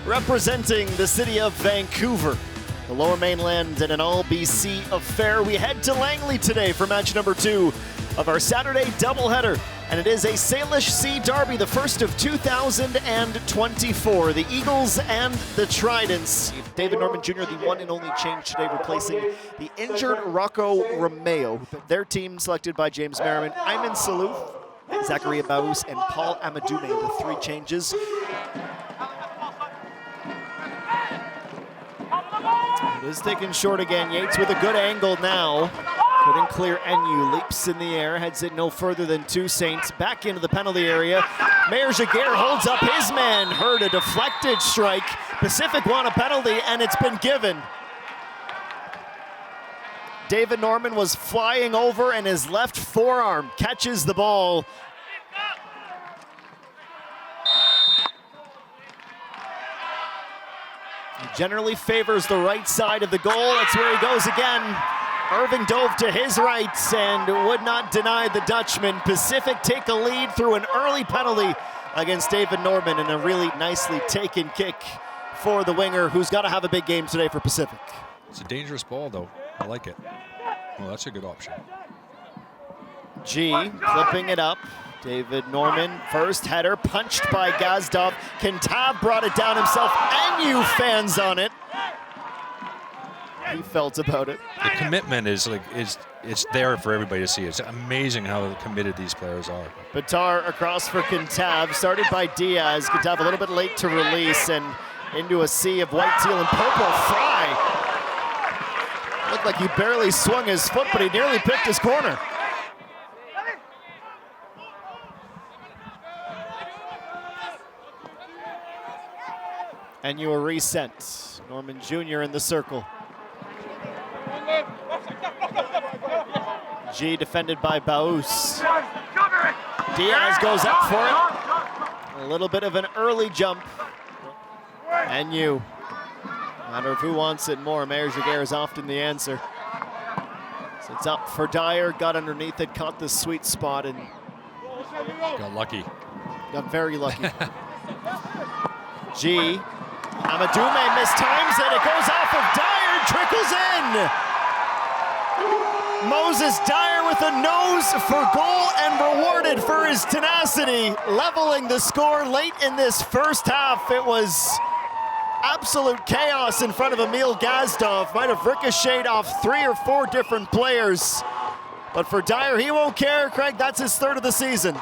representing the city of Vancouver, the Lower Mainland, and an all-BC affair. We head to Langley today for match number 2 of our Saturday doubleheader, and it is a Salish Sea Derby, the first of 2024. The Eagles and the Tridents. David Norman Jr., the one and only change today, replacing the injured Rocco Romeo. Their team selected by James Merriman, Ayman Salouf, Zachary Baous, and Paul Amadoume, the 3 changes. It is taken short again. Yates with a good angle now. Couldn't clear Enyu. Leaps in the air, heads it no further than Toussaint. Back into the penalty area. Mayor Jaguar holds up his man. Heard a deflected strike. Pacific won a penalty, and it's been given. David Norman was flying over, and his left forearm catches the ball. He generally favors the right side of the goal. That's where he goes again. Irving dove to his right and would not deny the Dutchman. Pacific take a lead through an early penalty against David Norman, and a really nicely taken kick for the winger, who's got to have a big game today for Pacific. It's a dangerous ball, though. I like it. Well, that's a good option. G clipping it up. David Norman, first header, punched by Gazdov. Kintav brought it down himself, and you fans on it. He felt about it. The commitment is it's there for everybody to see. It's amazing how committed these players are. Batar across for Kintav, started by Diaz. Kintav a little bit late to release, and into a sea of white, teal, and purple. Fry looked like he barely swung his foot, but he nearly picked his corner. And you are reset. Norman Jr. in the circle. G defended by Baous. Diaz goes up for it. A little bit of an early jump. And you. Matter of who wants it more. Mayor Jaguar is often the answer. So it's up for Dyer. Got underneath it, caught the sweet spot, and got lucky. Got very lucky. G. Amadoume mistimes it. It goes off of Dyer, trickles in. Moses Dyer with a nose for goal and rewarded for his tenacity, leveling the score late in this first half. It was absolute chaos in front of Emil Gazdov. Might have ricocheted off 3 or 4 different players. But for Dyer, he won't care. Craig, that's his 3rd of the season.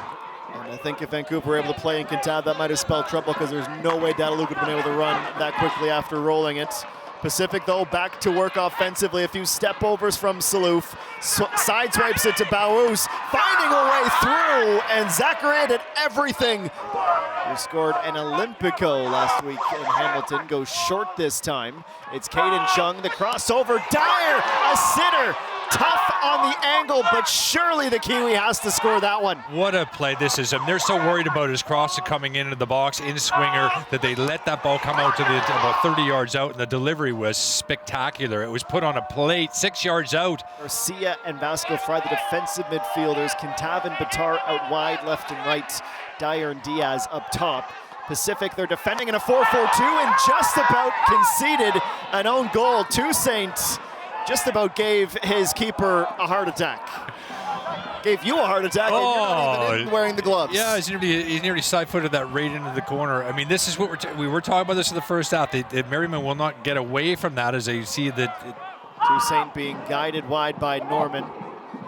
And I think if Vancouver were able to play in Kintav, that might have spelled trouble, because there's no way Dadaluke would have been able to run that quickly after rolling it. Pacific, though, back to work offensively. A few step-overs from Salouf. Side swipes it to Baous, finding a way through, and Zachary did everything. Who scored an Olympico last week in Hamilton, goes short this time. It's Caden Chung, the crossover. Dyer, a sitter. Tough on the angle, but surely the Kiwi has to score that one. What a play this is. They're so worried about his cross coming into the box in swinger that they let that ball come out to about 30 yards out, and the delivery was spectacular. It was put on a plate 6 yards out. Garcia and Vasco Fry, the defensive midfielders. Kintav and Batar out wide, left and right. Dyer and Diaz up top. Pacific, they're defending in a 4-4-2 and just about conceded an own goal. Toussaint just about gave his keeper a heart attack. Gave you a heart attack, and you're not even wearing the gloves. Yeah, he nearly side-footed that right into the corner. I mean, this is what we were talking about this in the first half. Merriman will not get away from that, as they see that. Toussaint being guided wide by Norman.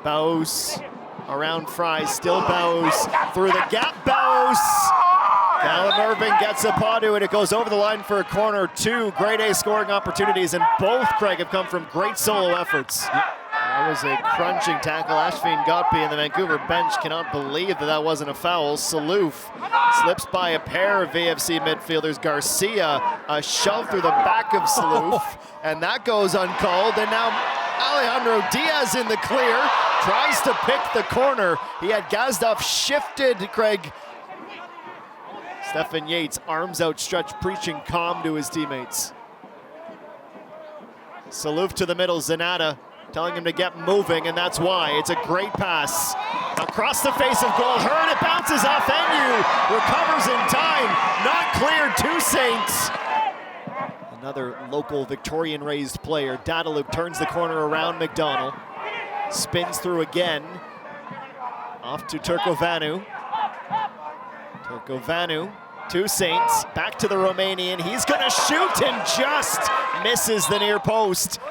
Baous around Fry, still Baous. Through the gap, Baous. Callum Irving gets a Padu, and it goes over the line for a corner. 2 grade A scoring opportunities, and both, Craig, have come from great solo efforts. That was a crunching tackle. Ashvin Gotby and the Vancouver bench cannot believe that wasn't a foul. Salouf slips by a pair of VFC midfielders. Garcia, a shove through the back of Salouf, and that goes uncalled. And now Alejandro Diaz in the clear, tries to pick the corner. He had Gazdov shifted, Craig. Stefan Yates, arms outstretched, preaching calm to his teammates. Salouf to the middle, Zanata telling him to get moving, and that's why. It's a great pass. Across the face of goal, Hearn, it bounces off Enyu, recovers in time, not cleared, Toussaint. Another local Victorian-raised player. Dadaluk turns the corner around McDonald. Spins through again. Off to Turcovanu. Turcovanu to Saints. Back to the Romanian. He's gonna shoot and just misses the near post.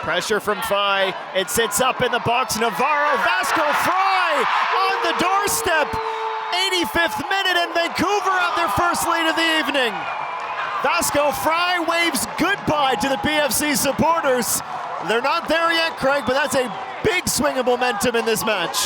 Pressure from Fry. It sits up in the box. Navarro, Vasco Fry on the doorstep. 85th minute and Vancouver have their first lead of the evening. Vasco Fry waves goodbye to the BFC supporters. They're not there yet, Craig, but that's a big swing of momentum in this match.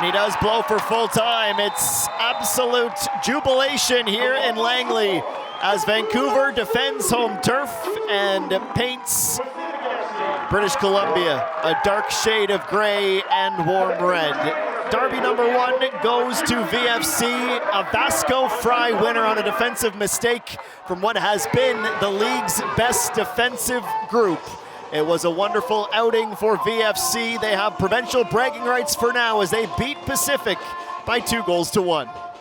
And he does blow for full time. It's absolute jubilation here in Langley as Vancouver defends home turf and paints British Columbia a dark shade of gray and warm red. Derby number 1 goes to VFC, a Vasco Fry winner on a defensive mistake from what has been the league's best defensive group. It was a wonderful outing for VFC. They have provincial bragging rights for now as they beat Pacific by 2-1.